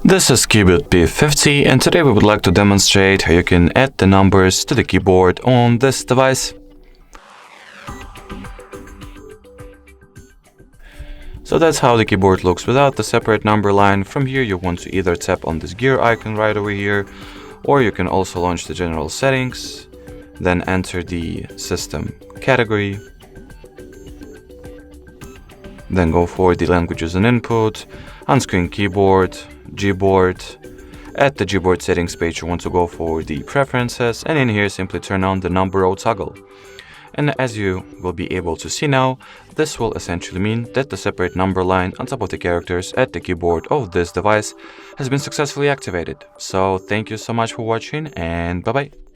This is Cubot P50, and today we would like to demonstrate how you can add the numbers to the keyboard on this device. So that's how the keyboard looks without the separate number line. From here you want to either tap on this gear icon right over here, or you can also launch the general settings, then enter the system category, then go for the languages and input, on-screen keyboard, Gboard. At the Gboard settings page you want to go for the preferences, and in here simply turn on the number row toggle. And as you will be able to see now, this will essentially mean that the separate number line on top of the characters at the keyboard of this device has been successfully activated. So thank you so much for watching, and bye bye.